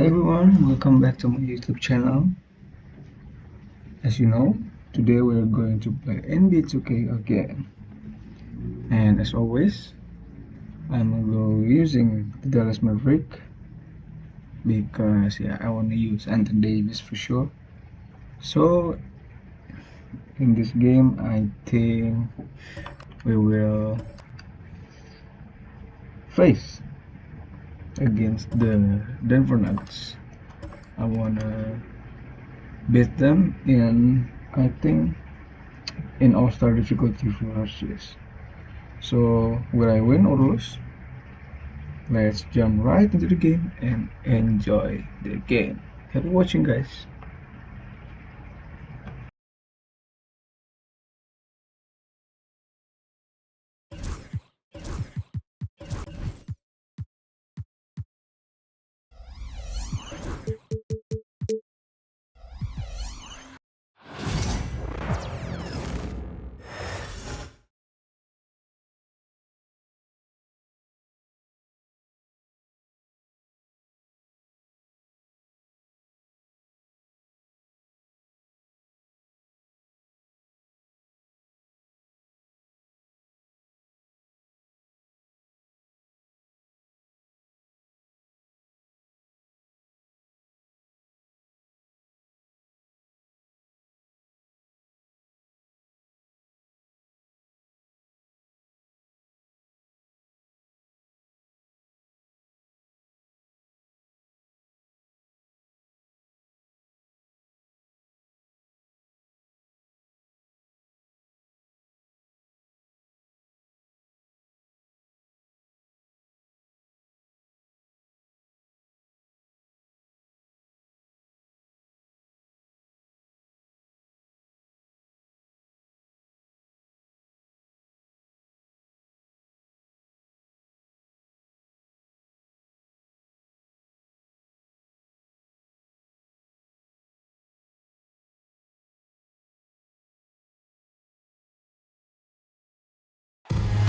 everyone, welcome back to my YouTube channel. As you know, today we're going to play NBA 2K again. And as always, I'm gonna go using the Dallas Mavericks because I want to use Anthony Davis for sure. So in this game, I think we will face against the Denver Nuggets. I wanna beat them in, I think, in all-star difficulty for us. So will I win or lose? Let's jump right into the game and enjoy the game. Happy watching, guys.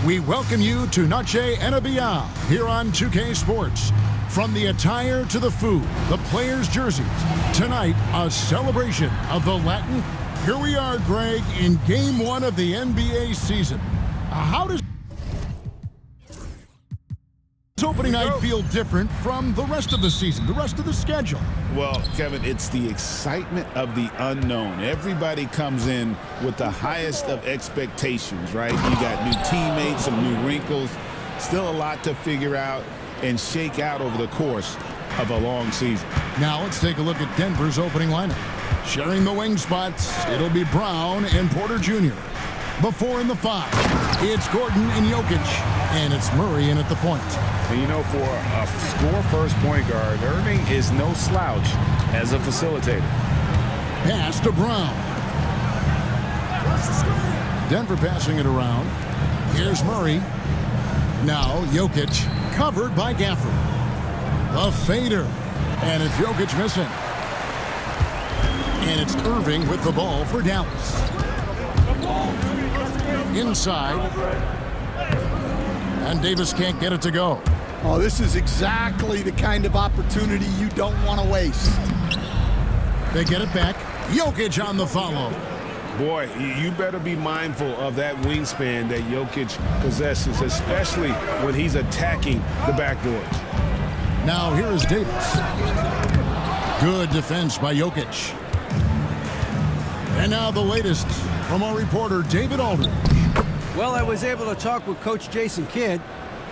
We welcome you to Noche and Beyond here on 2K Sports. From the attire to the food, the players' jerseys. Tonight, a celebration of the Latin. Here we are, Greg, in Game 1 of the NBA season. How does this opening night feel different from the rest of the season, the rest of the schedule? Well, Kevin, it's the excitement of the unknown. Everybody comes in with the highest of expectations, right? You got new teammates, some new wrinkles, still a lot to figure out and shake out over the course of a long season. Now let's take a look at Denver's opening lineup. Sharing the wing spots, it'll be Brown and Porter Jr. The 4 and the 5, it's Gordon and Jokic, and it's Murray in at the point. And you know, for a score-first point guard, Irving is no slouch as a facilitator. Pass to Brown. Denver passing it around. Here's Murray. Now Jokic covered by Gafford. The fader. And it's Jokic missing. And it's Irving with the ball for Dallas. Inside. And Davis can't get it to go. Oh, this is exactly the kind of opportunity you don't want to waste. They get it back. Jokic on the follow. Boy, you better be mindful of that wingspan that Jokic possesses, especially when he's attacking the backboard. Now here is Davis. Good defense by Jokic. And now the latest from our reporter, David Aldridge. Well, I was able to talk with Coach Jason Kidd.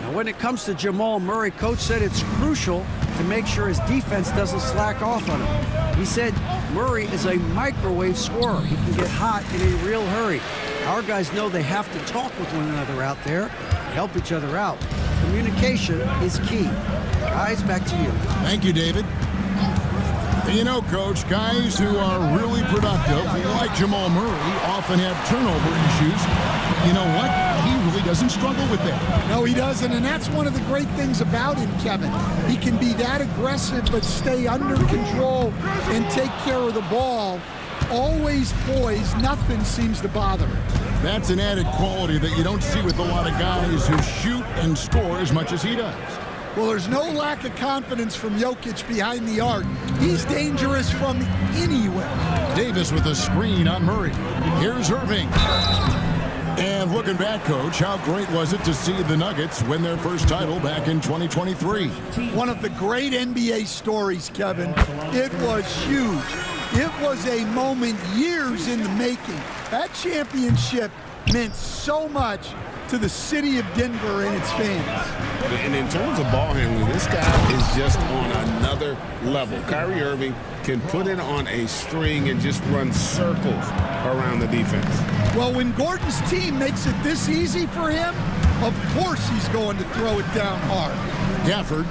Now, when it comes to Jamal Murray, Coach said it's crucial to make sure his defense doesn't slack off on him. He said Murray is a microwave scorer. He can get hot in a real hurry. Our guys know they have to talk with one another out there, help each other out. Communication is key. Guys, back to you. Thank you, David. You know, Coach, guys who are really productive, like Jamal Murray, often have turnover issues. You know what? He really doesn't struggle with that. No, he doesn't, and that's one of the great things about him, Kevin. He can be that aggressive but stay under control and take care of the ball. Always poised, nothing seems to bother him. That's an added quality that you don't see with a lot of guys who shoot and score as much as he does. Well, there's no lack of confidence from Jokic behind the arc. He's dangerous from anywhere. Davis with a screen on Murray. Here's Irving. And looking back, Coach, how great was it to see the Nuggets win their first title back in 2023? One of the great NBA stories, Kevin. It was huge. It was a moment years in the making. That championship meant so much to the city of Denver and its fans. And in terms of ball handling, this guy is just on another level. Kyrie Irving can put it on a string and just run circles around the defense. Well, when Gordon's team makes it this easy for him, of course he's going to throw it down hard. Gafford,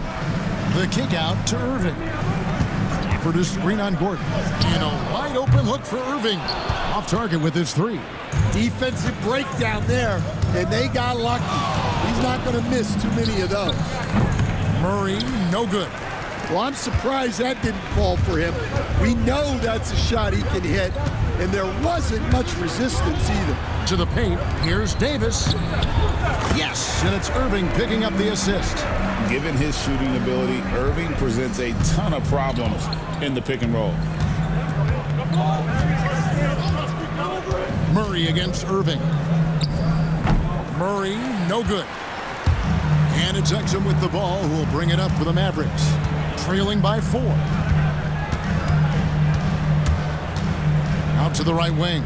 the kick out to Irving. Gafford is screen on Gordon. And a wide open look for Irving. Off target with his three. Defensive breakdown there, and they got lucky. He's not going to miss too many of those. Murray, no good. Well, I'm surprised that didn't fall for him. We know that's a shot he can hit, and there wasn't much resistance either. To the paint, here's Davis. Yes, and it's Irving picking up the assist. Given his shooting ability, Irving presents a ton of problems in the pick and roll. Murray against Irving. Murray, no good. And it's Exum with the ball, who will bring it up for the Mavericks. Trailing by 4. Out to the right wing.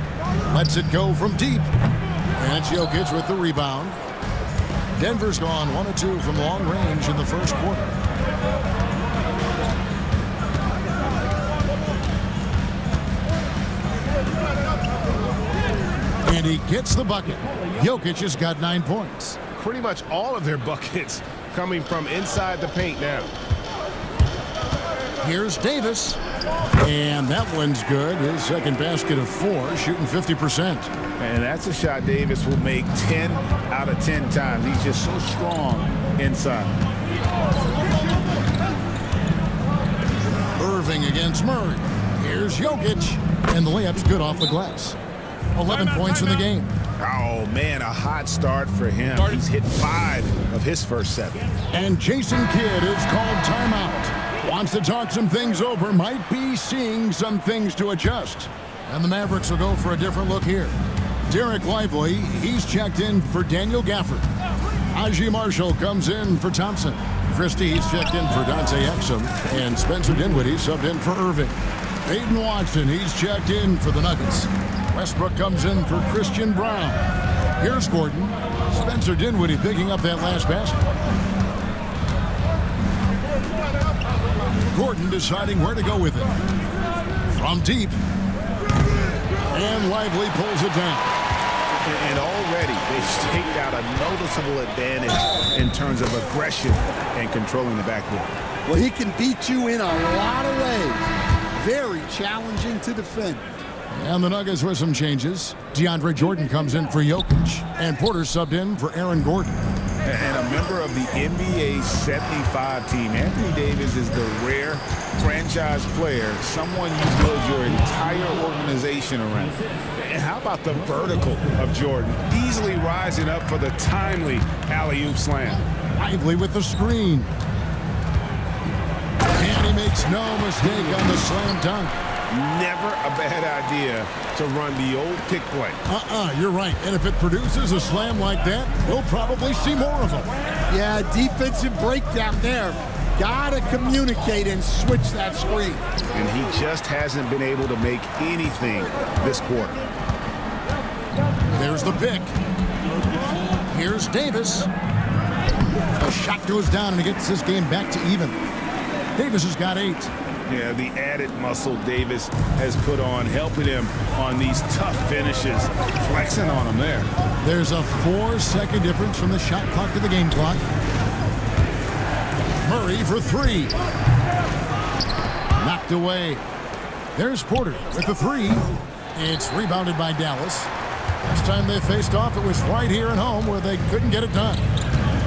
Lets it go from deep. And it's Jokic with the rebound. Denver's gone 1 of 2 from long range in the first quarter. And he gets the bucket. Jokic has got 9 points. Pretty much all of their buckets coming from inside the paint now. Here's Davis. And that one's good. His second basket of 4, shooting 50%. And that's a shot Davis will make 10 out of 10 times. He's just so strong inside. Irving against Murray. Here's Jokic. And the layup's good off the glass. 11 points in the game. Oh, man, a hot start for him. He's hit 5 of his first 7. And Jason Kidd is called timeout. Wants to talk some things over. Might be seeing some things to adjust. And the Mavericks will go for a different look here. Derek Lively, he's checked in for Daniel Gafford. Aji Marshall comes in for Thompson. Christie, he's checked in for Dante Exum. And Spencer Dinwiddie subbed in for Irving. Peyton Watson, he's checked in for the Nuggets. Westbrook comes in for Christian Brown. Here's Gordon. Spencer Dinwiddie picking up that last basket. Gordon deciding where to go with it. From deep. And Lively pulls it down. And already they've staked out a noticeable advantage in terms of aggression and controlling the backboard. Well, he can beat you in a lot of ways. Very challenging to defend. And the Nuggets with some changes. DeAndre Jordan comes in for Jokic. And Porter subbed in for Aaron Gordon. And a member of the NBA 75 team, Anthony Davis is the rare franchise player, someone you build your entire organization around. And how about the vertical of Jordan, easily rising up for the timely alley-oop slam. Lively with the screen. And he makes no mistake on the slam dunk. Never a bad idea to run the old pick play. You're right. And if it produces a slam like that, we'll probably see more of them. Yeah, defensive breakdown there. Gotta communicate and switch that screen. And he just hasn't been able to make anything this quarter. There's the pick. Here's Davis. The shot goes down and he gets this game back to even. Davis has got 8. Yeah, the added muscle Davis has put on, helping him on these tough finishes, flexing on him there. There's a 4-second difference from the shot clock to the game clock. Murray for 3. Knocked away. There's Porter with the 3. It's rebounded by Dallas. Last time they faced off, it was right here at home where they couldn't get it done.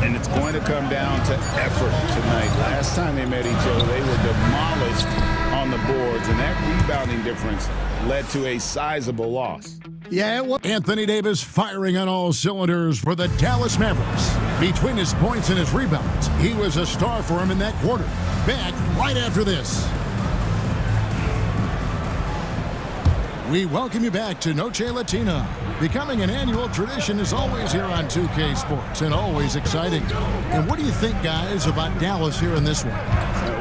And it's going to come down to effort tonight. Last time they met each other, they were demolished on the boards, and that rebounding difference led to a sizable loss. Yeah, it was. Anthony Davis firing on all cylinders for the Dallas Mavericks. Between his points and his rebounds, he was a star for him in that quarter. Back right after this. We welcome you back to Noche Latina. Becoming an annual tradition is always here on 2K Sports and always exciting. And what do you think, guys, about Dallas here in this one?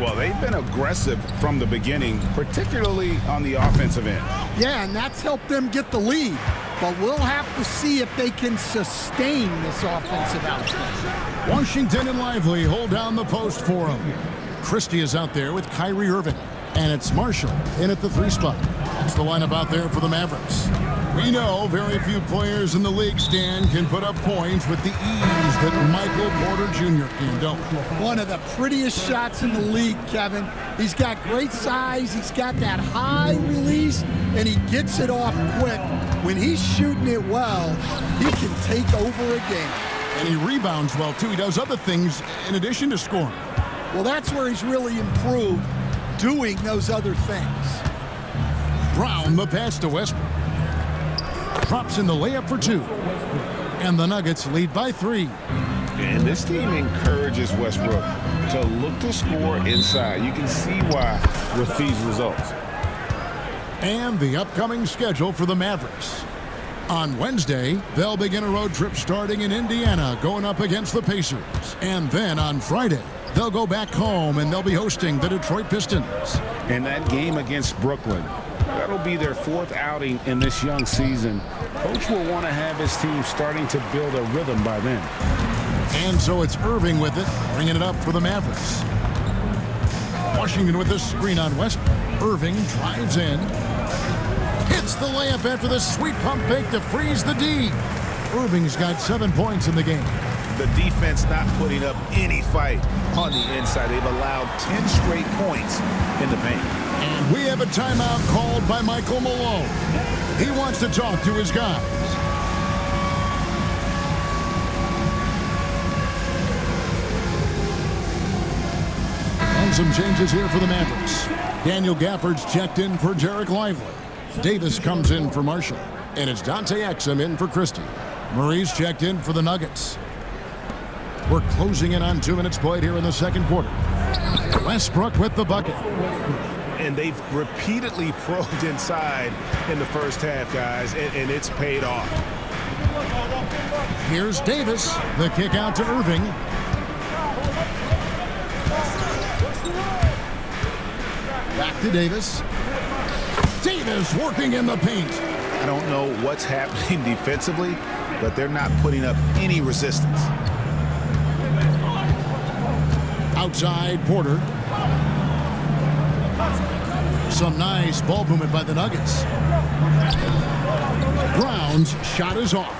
Well, they've been aggressive from the beginning, particularly on the offensive end. Yeah, and that's helped them get the lead. But we'll have to see if they can sustain this offensive output. Washington and Lively hold down the post for him. Christie is out there with Kyrie Irving. And it's Marshall in at the 3 spot. That's the lineup out there for the Mavericks. We know very few players in the league, Stan, can put up points with the ease that Michael Porter Jr. can, don't. One of the prettiest shots in the league, Kevin. He's got great size. He's got that high release, and he gets it off quick. When he's shooting it well, he can take over a game. And he rebounds well, too. He does other things in addition to scoring. Well, that's where he's really improved, doing those other things. Brown, the pass to Westbrook. Drops in the layup for 2. And the Nuggets lead by 3. And this team encourages Westbrook to look to score inside. You can see why with these results. And the upcoming schedule for the Mavericks. On Wednesday, they'll begin a road trip starting in Indiana, going up against the Pacers. And then on Friday, they'll go back home and they'll be hosting the Detroit Pistons. And that game against Brooklyn, that'll be their 4th outing in this young season. Coach will want to have his team starting to build a rhythm by then. And so it's Irving with it, bringing it up for the Mavericks. Washington with this screen on Westbrook. Irving drives in. Hits the layup after the sweet pump fake to freeze the D. Irving's got 7 points in the game. The defense not putting up any fight on the inside. They've allowed 10 straight points in the paint. And we have a timeout called by Michael Malone. He wants to talk to his guys. And some changes here for the Mavericks. Daniel Gafford's checked in for Derek Lively. Davis comes in for Marshall. And it's Dante Exum in for Christie. Murray's checked in for the Nuggets. We're closing in on 2 minutes played here in the second quarter. Westbrook with the bucket. And they've repeatedly probed inside in the first half, guys, and it's paid off. Here's Davis. The kick out to Irving. Back to Davis. Davis working in the paint. I don't know what's happening defensively, but they're not putting up any resistance. Outside Porter. Some nice ball movement by the Nuggets. Brown's shot is off.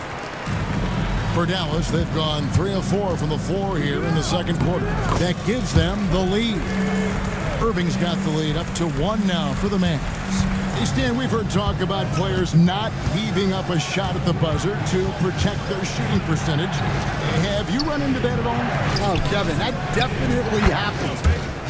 For Dallas, they've gone 3 of 4 from the floor here in the second quarter. That gives them the lead. Irving's got the lead up to 1 now for the Mavs. Hey, Stan, we've heard talk about players not heaving up a shot at the buzzer to protect their shooting percentage. Have you run into that at all? Oh, Kevin, that definitely happens.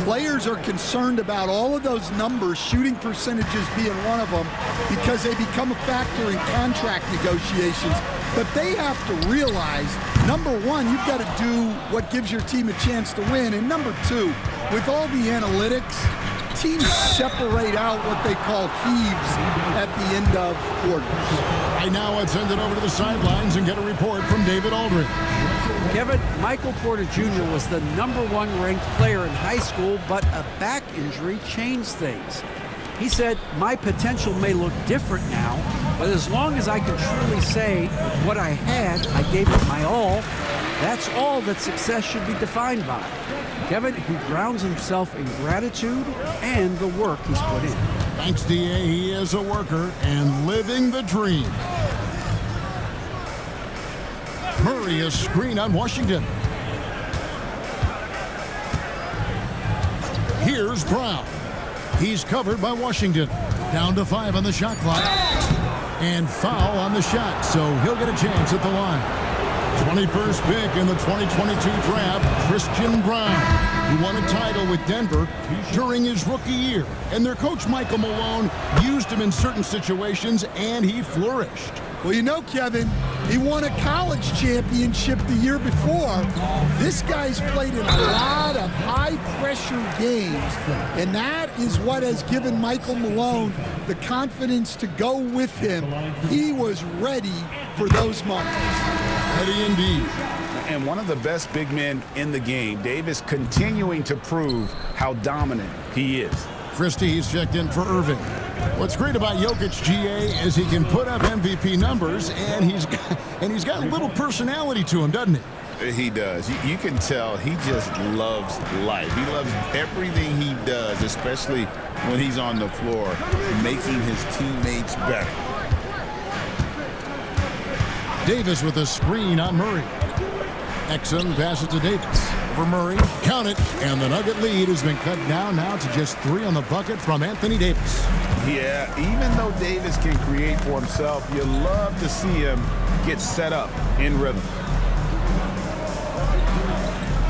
Players are concerned about all of those numbers, shooting percentages being one of them, because they become a factor in contract negotiations. But they have to realize, number one, you've got to do what gives your team a chance to win. And number two, with all the analytics, teams separate out what they call heaves at the end of quarters. Right now, let's send it over to the sidelines and get a report from David Aldridge. Kevin, Michael Porter Jr. was the #1 ranked player in high school, but a back injury changed things. He said, "My potential may look different now, but as long as I can truly say what I had, I gave it my all, that's all that success should be defined by." Kevin, he grounds himself in gratitude and the work he's put in. Thanks, DA. He is a worker and living the dream. Murray is screen on Washington. Here's Brown. He's covered by Washington. Down to 5 on the shot clock. And foul on the shot, so he'll get a chance at the line. 21st pick in the 2022 draft, Christian Brown, who won a title with Denver during his rookie year. And their coach, Michael Malone, used him in certain situations, and he flourished. Well, you know, Kevin, he won a college championship the year before. This guy's played in a lot of high-pressure games, and that is what has given Michael Malone the confidence to go with him. He was ready for those moments. Ready indeed. And one of the best big men in the game, Davis, continuing to prove how dominant he is. Christie's checked in for Irving. What's great about Jokic, GA, is he can put up MVP numbers, and he's got a little personality to him, doesn't he? He does. You can tell he just loves life. He loves everything he does, especially when he's on the floor, making his teammates better. Davis with a screen on Murray. Exum passes to Davis. For Murray, count it, and the Nugget lead has been cut down now to just 3 on the bucket from Anthony Davis. Yeah, even though Davis can create for himself, you love to see him get set up in rhythm.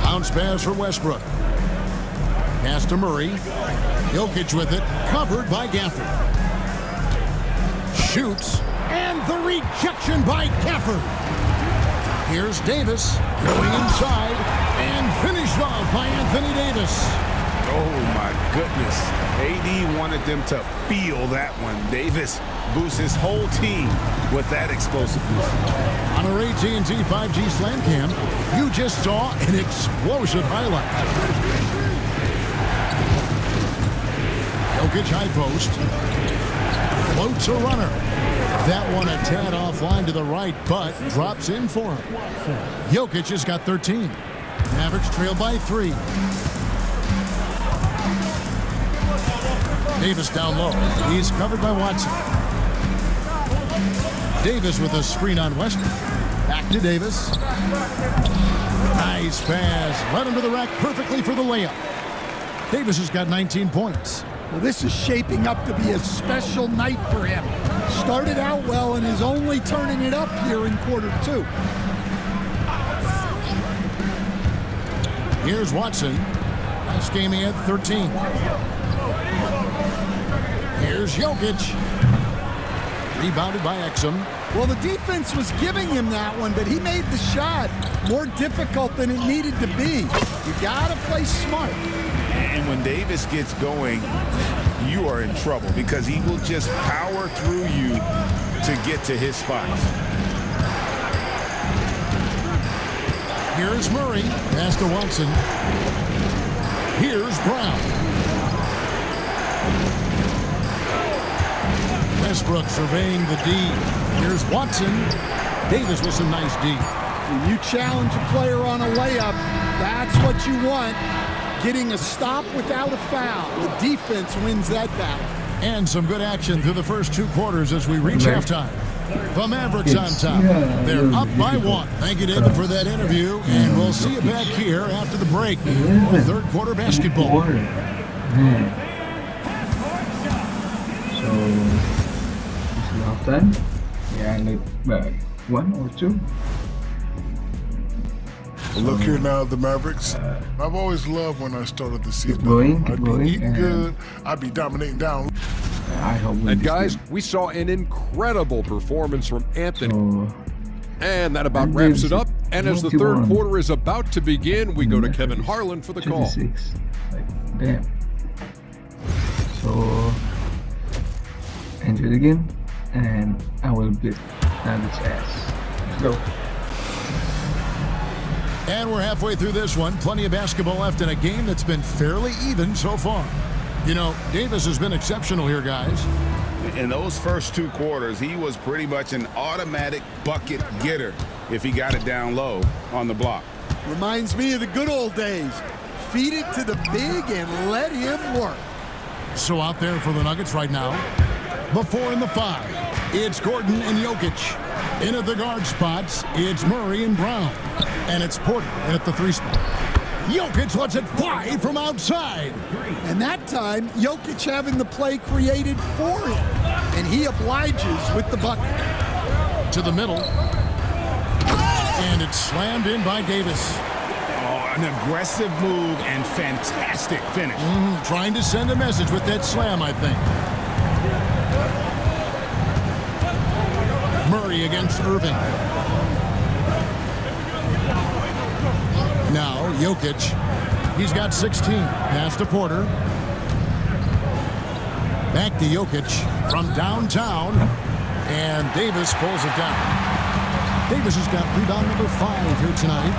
Bounce pass for Westbrook. Pass to Murray. Jokic with it, covered by Gafford. Shoots, and the rejection by Gafford. Here's Davis going inside and finished off by Anthony Davis. Oh, my goodness. AD wanted them to feel that one. Davis boosts his whole team with that explosiveness. On our AT&T 5G Slam Cam, you just saw an explosive highlight. Jokic high post. Floats a runner. That one a tad offline to the right, but drops in for him. Jokic has got 13. Mavericks trail by 3. Davis down low. He's covered by Watson. Davis with a screen on Westbrook. Back to Davis. Nice pass. Led him to the rack perfectly for the layup. Davis has got 19 points. Well, this is shaping up to be a special night for him. Started out well and is only turning it up here in quarter 2. Here's Watson. Last game he had 13. Here's Jokic. Rebounded by Exum. Well, the defense was giving him that one, but he made the shot more difficult than it needed to be. You gotta play smart. And when Davis gets going, you are in trouble because he will just power through you to get to his spots. Here's Murray. Pass to Watson. Here's Brown. Westbrook surveying the D. Here's Watson. Davis with some nice D. When you challenge a player on a layup, that's what you want. Getting a stop without a foul. The defense wins that battle. And some good action through the first 2 quarters as we reach halftime. The Mavericks on top. They're up by 1. Thank you, David, for that interview. And we'll see you back here after the break for third quarter basketball. So, this is halftime. Yeah, I lead by 1 or 2. Look here now, the Mavericks. I've always loved when I started the season. Keep going, I'd be eating good. I'd be dominating down. I hope we And guys, we saw an incredible performance from Anthony. So, And that about wraps it up. And as the third quarter is about to begin, we go to Kevin Harlan for the call. 26. Like, damn. So, enjoy the game, and I will beat Nuggets ass. Let's go. And we're halfway through this one. Plenty of basketball left in a game that's been fairly even so far. You know, Davis has been exceptional here, guys. In those first 2 quarters, he was pretty much an automatic bucket getter if he got it down low on the block. Reminds me of the good old days. Feed it to the big and let him work. So out there for the Nuggets right now, the 4 and the 5. It's Gordon and Jokic. In at the guard spots, it's Murray and Brown. And it's Porter at the 3 spot. Jokic lets it fly from outside. And that time, Jokic having the play created for him. And he obliges with the bucket. To the middle. And it's slammed in by Davis. Oh, an aggressive move and fantastic finish. Trying to send a message with that slam, I think. Murray against Irving. Now Jokic. He's got 16. Pass to Porter. Back to Jokic from downtown. And Davis pulls it down. Davis has got rebound number 5 here tonight.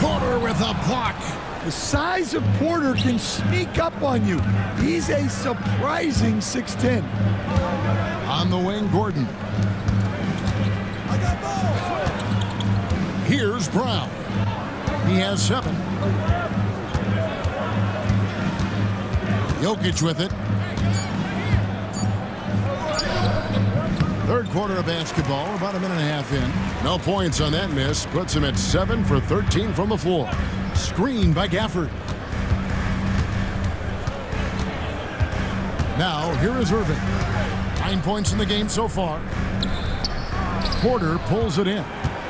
Porter with a block. The size of Porter can sneak up on you. He's a surprising 6'10". On the wing, Gordon. Here's Brown. He has 7. Jokic with it. Third quarter of basketball, about a minute and a half in. No points on that miss. Puts him at 7 for 13 from the floor. Screen by Gafford. Now, here is Irving. 9 points in the game so far. Porter pulls it in.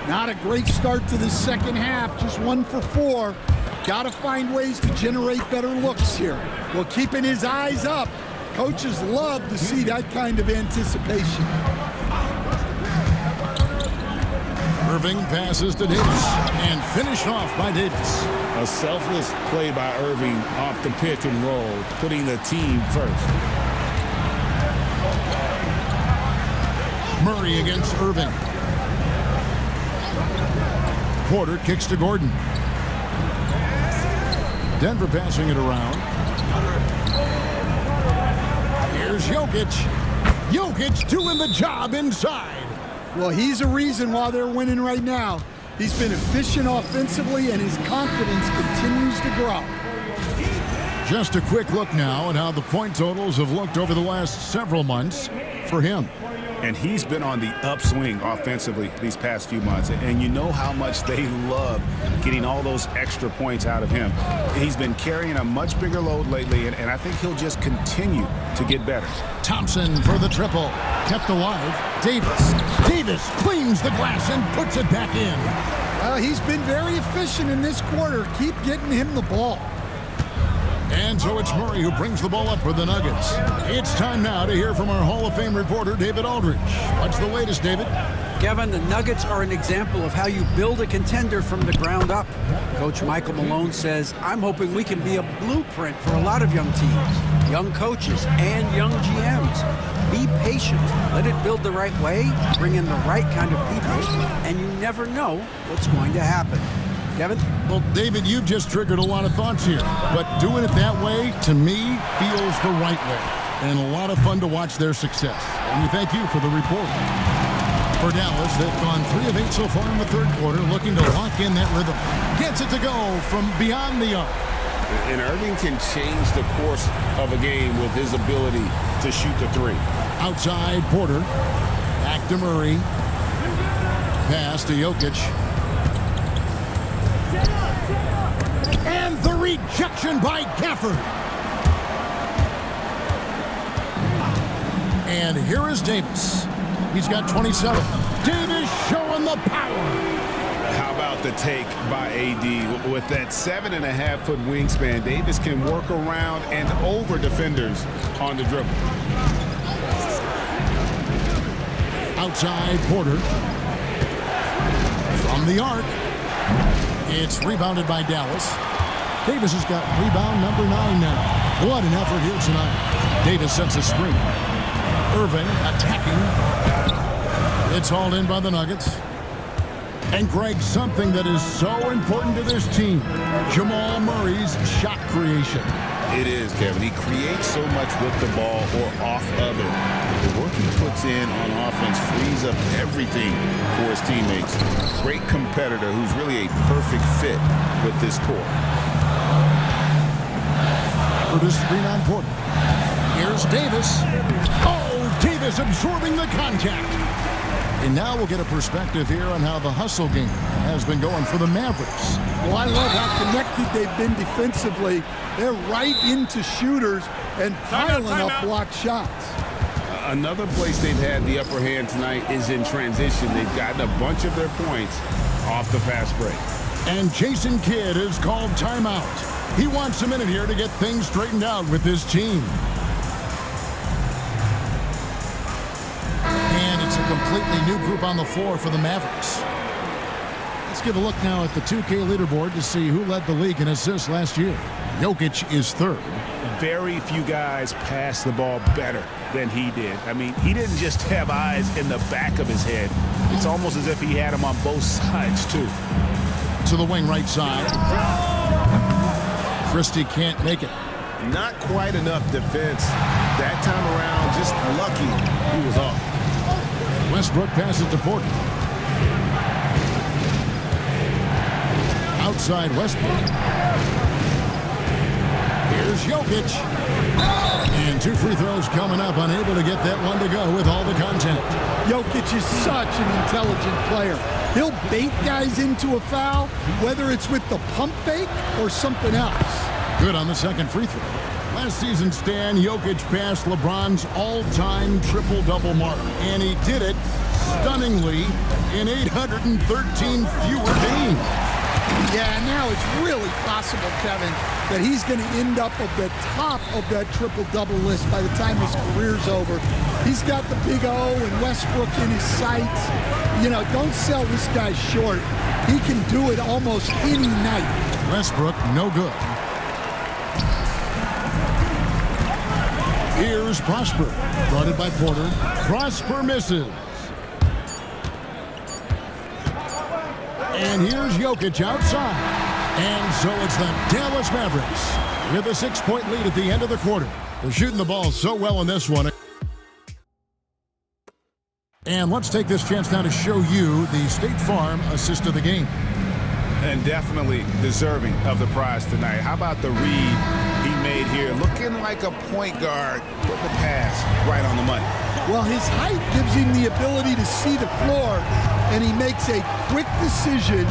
Not a great start to the second half. Just 1 for 4. Got to find ways to generate better looks here. Well, keeping his eyes up. Coaches love to see that kind of anticipation. Irving passes to Davis and finished off by Davis. A selfless play by Irving off the pick and roll, putting the team first. Murray against Irving. Porter kicks to Gordon. Denver passing it around. Here's Jokic. Jokic doing the job inside. Well, he's a reason why they're winning right now. He's been efficient offensively, and his confidence continues to grow. Just a quick look now at how the point totals have looked over the last several months for him. And he's been on the upswing offensively these past few months. And you know how much they love getting all those extra points out of him. He's been carrying a much bigger load lately, and I think he'll just continue to get better. Thompson for the triple. Kept alive. Davis. Davis cleans the glass and puts it back in. He's been very efficient in this quarter. Keep getting him the ball. And so it's Murray who brings the ball up for the Nuggets. It's time now to hear from our Hall of Fame reporter, David Aldridge. What's the latest, David? Kevin, the Nuggets are an example of how you build a contender from the ground up. Coach Michael Malone says, I'm hoping we can be a blueprint for a lot of young teams, young coaches, and young GMs. Be patient. Let it build the right way, bring in the right kind of people, and you never know what's going to happen. Kevin? Well, David, you've just triggered a lot of thoughts here. But doing it that way, to me, feels the right way. And a lot of fun to watch their success. And we thank you for the report. For Dallas, they've gone 3 of 8 so far in the third quarter, looking to lock in that rhythm. Gets it to go from beyond the arc. And Irving can change the course of a game with his ability to shoot the 3. Outside, Porter. Back to Murray. Pass to Jokic. And the rejection by Gafford. And here is Davis. He's got 27. Davis showing the power. How about the take by AD? With that 7.5-foot wingspan, Davis can work around and over defenders on the dribble. Outside, Porter. From the arc. It's rebounded by Dallas. Davis has got rebound number 9 now. What an effort here tonight. Davis sets a screen. Irving attacking. It's hauled in by the Nuggets. And Greg, something that is so important to this team, Jamal Murray's shot creation. It is, Kevin. He creates so much with the ball or off of it. The work he puts in on offense frees up everything for his teammates. Great competitor who's really a perfect fit with this core. For this screen on Porter. Here's Davis. Oh, Davis absorbing the contact. And now we'll get a perspective here on how the hustle game has been going for the Mavericks. Well, I love how connected they've been defensively. They're right into shooters and piling up blocked shots. Another place they've had the upper hand tonight is in transition. They've gotten a bunch of their points off the fast break. And Jason Kidd has called timeout. He wants a minute here to get things straightened out with his team. And completely new group on the floor for the Mavericks. Let's give a look now at the 2K leaderboard to see who led the league in assists last year. Jokic is third. Very few guys pass the ball better than he did. I mean, he didn't just have eyes in the back of his head. It's almost as if he had them on both sides, too. To the wing right side. Christie can't make it. Not quite enough defense. That time around, just lucky he was off. Westbrook passes to Porter. Outside Westbrook. Here's Jokic. And 2 free throws coming up, unable to get that one to go with all the contact. Jokic is such an intelligent player. He'll bait guys into a foul, whether it's with the pump fake or something else. Good on the second free throw. Last season, Stan, Jokic passed LeBron's all-time triple-double mark, and he did it stunningly in 813 fewer games. Yeah, now it's really possible, Kevin, that he's going to end up at the top of that triple-double list by the time his career's over. He's got the big O and Westbrook in his sights. You know, don't sell this guy short. He can do it almost any night. Westbrook, no good. Here's Prosper, guarded by Porter. Prosper misses. And here's Jokic outside. And so it's the Dallas Mavericks with a 6-point lead at the end of the quarter. They're shooting the ball so well in this one. And let's take this chance now to show you the State Farm assist of the game. And definitely deserving of the prize tonight. How about the read he made here? Looking like a point guard, put the pass right on the money. Well, his height gives him the ability to see the floor, and he makes a quick decision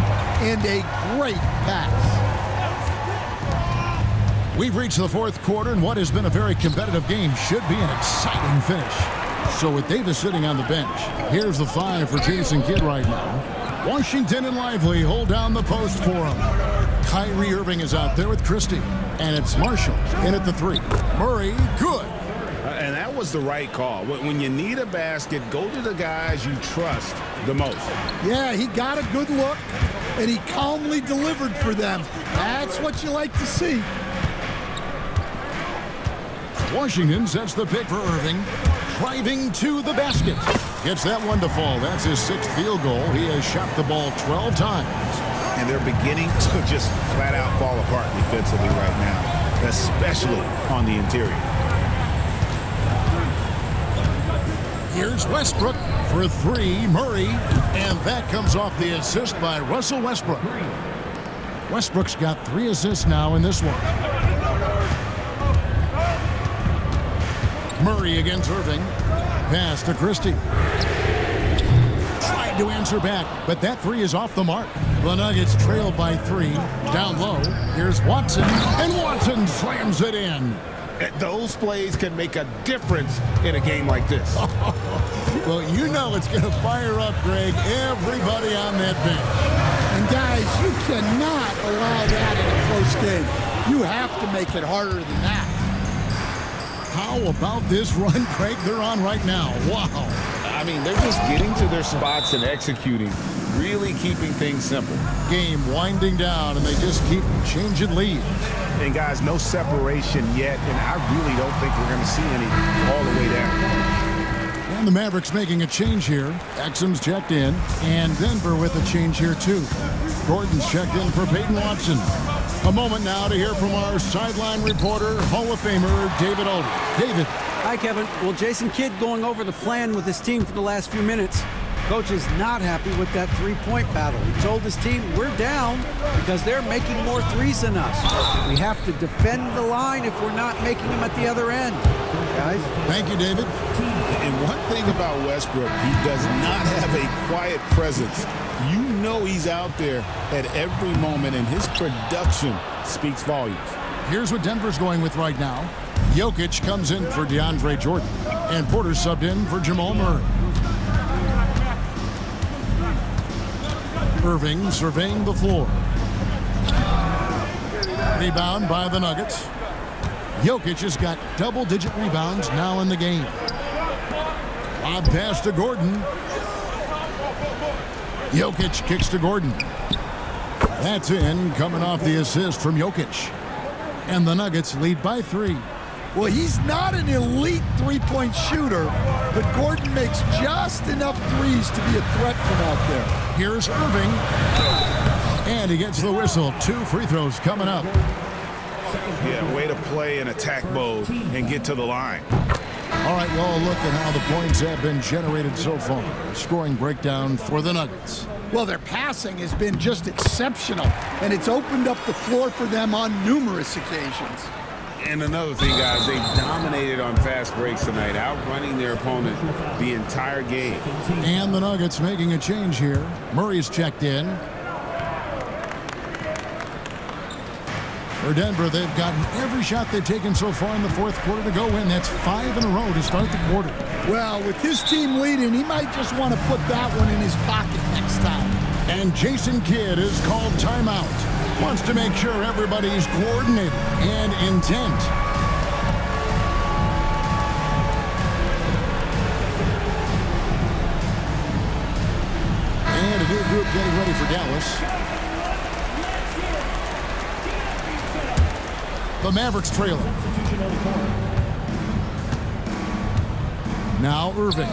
and a great pass. We've reached the fourth quarter, and what has been a very competitive game should be an exciting finish. So with Davis sitting on the bench, here's the 5 for Jason Kidd right now. Washington and Lively hold down the post for him. Kyrie Irving is out there with Christie. And it's Marshall in at the 3. Murray, good. And that was the right call. When you need a basket, go to the guys you trust the most. Yeah, he got a good look, and he calmly delivered for them. That's what you like to see. Washington sets the pick for Irving. Driving to the basket. Gets that one to fall. That's his 6th field goal. He has shot the ball 12 times. And they're beginning to just flat out fall apart defensively right now, especially on the interior. Here's Westbrook for 3. Murray. And that comes off the assist by Russell Westbrook. Westbrook's got 3 assists now in this one. Murray against Irving. Pass to Christie. Tried to answer back, but that 3 is off the mark. The Nuggets trailed by 3. Down low, here's Watson. And Watson slams it in. Those plays can make a difference in a game like this. Well, you know it's going to fire up, Greg, everybody on that bench. And guys, you cannot allow that in a close game. You have to make it harder than that. How about this run, Craig, they're on right now? Wow. I mean, they're just getting to their spots and executing, really keeping things simple. Game winding down, and they just keep changing leads. And, guys, no separation yet, and I really don't think we're going to see any all the way down. And the Mavericks making a change here. Exum's checked in, and Denver with a change here, too. Gordon's checked in for Peyton Watson. A moment now to hear from our sideline reporter, Hall of Famer David Alden. David. Hi, Kevin. Well, Jason Kidd going over the plan with his team for the last few minutes. Coach is not happy with that 3-point battle. He told his team, we're down because they're making more threes than us. We have to defend the line if we're not making them at the other end. Guys? Thank you, David. And one thing about Westbrook, he does not have a quiet presence. You know he's out there at every moment, and his production speaks volumes. Here's what Denver's going with right now. Jokic comes in for DeAndre Jordan, and Porter subbed in for Jamal Murray. Irving surveying the floor. Rebound by the Nuggets. Jokic has got double-digit rebounds now in the game. Lob pass to Gordon. Jokic kicks to Gordon. That's in, coming off the assist from Jokic. And the Nuggets lead by 3. Well, he's not an elite three-point shooter, but Gordon makes just enough threes to be a threat from out there. Here's Irving. And he gets the whistle. 2 free throws coming up. Yeah, way to play in attack mode and get to the line. All right, well, look at how the points have been generated so far. A scoring breakdown for the Nuggets. Well, their passing has been just exceptional, and it's opened up the floor for them on numerous occasions. And another thing, guys, they dominated on fast breaks tonight, outrunning their opponent the entire game. And the Nuggets making a change here. Murray's checked in. For Denver, they've gotten every shot they've taken so far in the fourth quarter to go in. That's 5 in a row to start the quarter. Well, with his team leading, he might just want to put that one in his pocket next time. And Jason Kidd is called timeout. Wants to make sure everybody's coordinated and intent. And a new group getting ready for Dallas. The Mavericks trailing. Now Irving.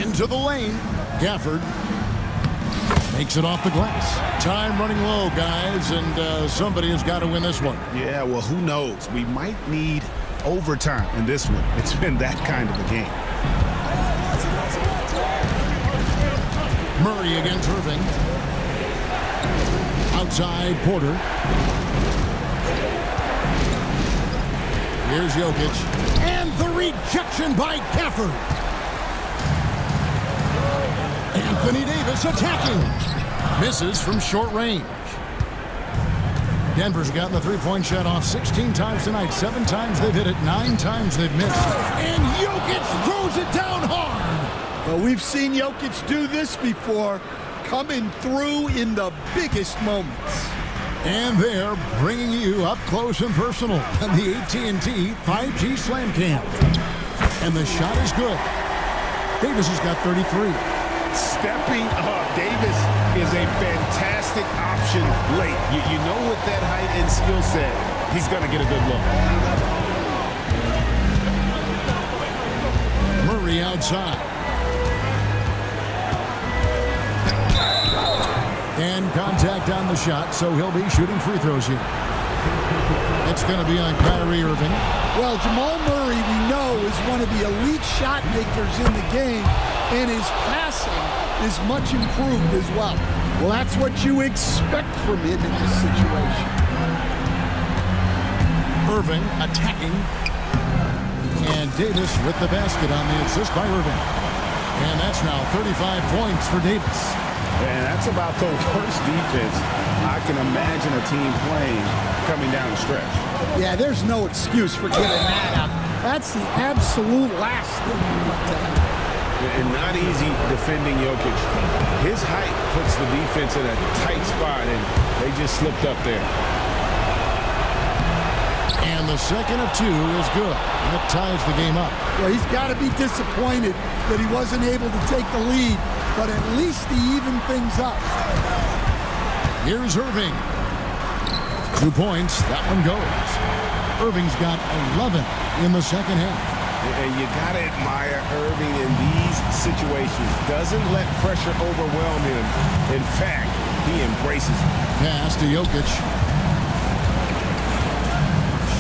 Into the lane. Gafford makes it off the glass. Time running low, guys, and somebody has got to win this one. Yeah, well, who knows? We might need overtime in this one. It's been that kind of a game. Murray against Irving. Outside, Porter. Here's Jokic. And the rejection by Gafford. Anthony Davis attacking. Misses from short range. Denver's gotten the three-point shot off 16 times tonight. 7 times they've hit it. 9 times they've missed. And Jokic throws it down hard. Well, we've seen Jokic do this before, coming through in the biggest moments. And they're bringing you up close and personal on the AT&T 5G Slam Cam. And the shot is good. Davis has got 33. Stepping up, Davis is a fantastic option late. You know, with that height and skill set, he's going to get a good look. Murray outside. And contact on the shot, so he'll be shooting free throws here. It's going to be on Kyrie Irving. Well, Jamal Murray, we know, is one of the elite shot makers in the game, and his passing is much improved as well. Well, that's what you expect from him in this situation. Irving attacking. And Davis with the basket on the assist by Irving. And that's now 35 points for Davis. And that's about the worst defense I can imagine a team playing coming down the stretch. Yeah, there's no excuse for giving that up. That's the absolute last thing you want to have. And not easy defending Jokic. His height puts the defense in a tight spot, and they just slipped up there. And the second of 2 is good. That ties the game up. Well, he's got to be disappointed that he wasn't able to take the lead, but at least he evened things up. Here's Irving. 2 points. That one goes. Irving's got 11 in the second half. And you got to admire Irving in these situations. Doesn't let pressure overwhelm him. In fact, he embraces it. Pass to Jokic.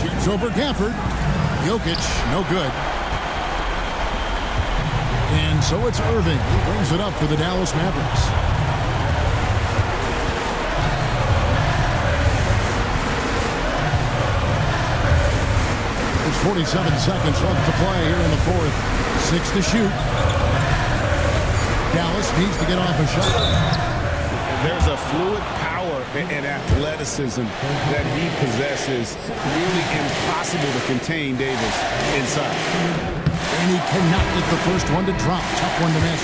Shoots over Gafford. Jokic, no good. And so it's Irving who brings it up for the Dallas Mavericks. There's 47 seconds left to play here in the fourth. 6 to shoot. Dallas needs to get off a shot. There's a fluid power and athleticism that he possesses. Really impossible to contain Davis inside. And he cannot get the first one to drop. Tough one to miss.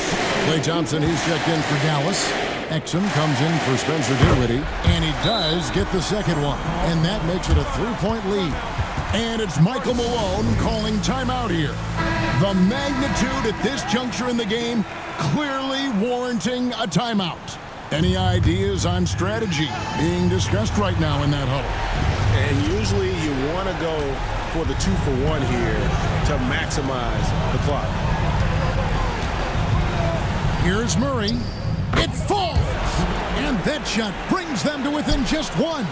Klay Thompson, he's checked in for Dallas. Exum comes in for Spencer Dinwiddie. And he does get the second one. And that makes it a 3-point lead. And it's Michael Malone calling timeout here. The magnitude at this juncture in the game clearly warranting a timeout. Any ideas on strategy being discussed right now in that huddle? And usually you want to go for the 2-for-1 here to maximize the clock. Here's Murray. It falls! And that shot brings them to within just one.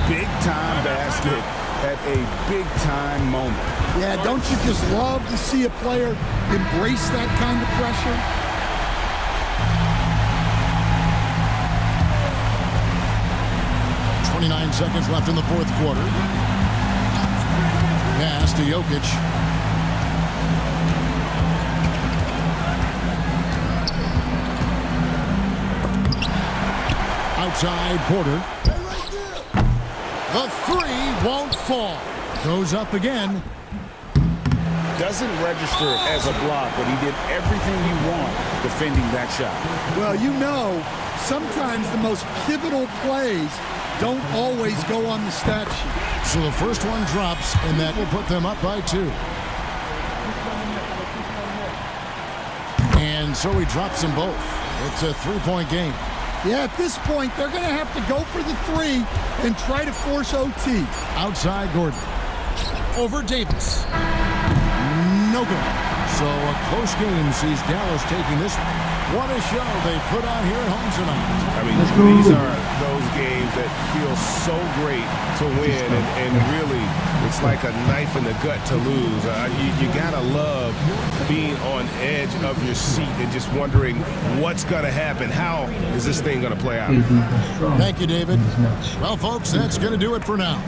Big time basket at a big time moment. Yeah, don't you just love to see a player embrace that kind of pressure? 29 seconds left in the fourth quarter. Pass to Jokic. Outside Porter. The three won't fall. Goes up again. Doesn't register as a block, but he did everything you want defending that shot. Well, you know, sometimes the most pivotal plays don't always go on the stat sheet. So the first one drops, and that will put them up by 2. And so he drops them both. It's a 3-point game. Yeah, at this point, they're going to have to go for the 3 and try to force OT. Outside Gordon. Over Davis. No good. So a close game sees Dallas taking this one. What a show they put on here at home tonight. I mean, these are those games that feel so great to win, and really, it's like a knife in the gut to lose. You gotta love being on edge of your seat and just wondering what's gonna happen. How is this thing gonna play out? Thank you, David. Well, folks, that's gonna do it for now.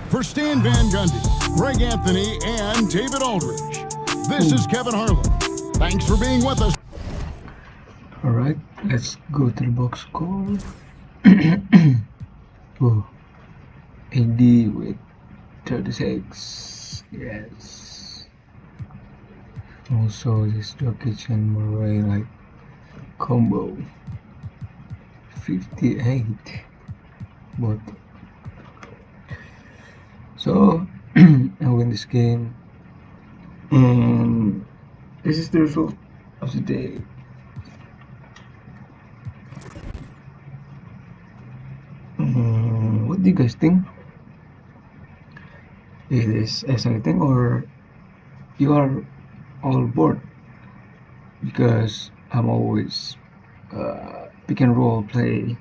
For Stan Van Gundy, Greg Anthony, and David Aldridge, this is Kevin Harlan. Thanks for being with us. Alright, let's go to the box score. Oh, AD with 36. Yes. Also, this Jokic and Murray like combo. 58. But so I win this game, and this is the result of the day. What do you guys think? It is exciting, or you are all bored? Because I'm always pick and roll play,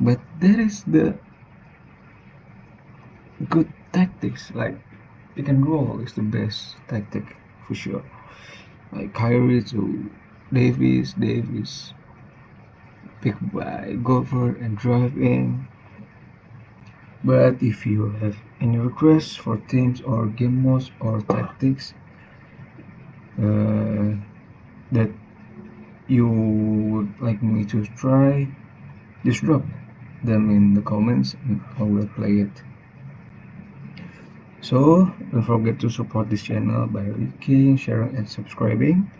but there is the good tactics. Like pick and roll is the best tactic for sure. Like Kyrie to Davis, pick by golfer and drive in. But if you have any requests for teams or game modes or tactics that you would like me to try, just drop them in the comments and I will play it. So don't forget to support this channel by liking, sharing, and subscribing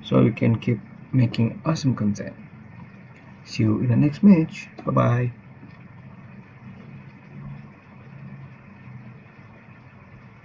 so we can keep making awesome content. See you in the next match. Bye bye.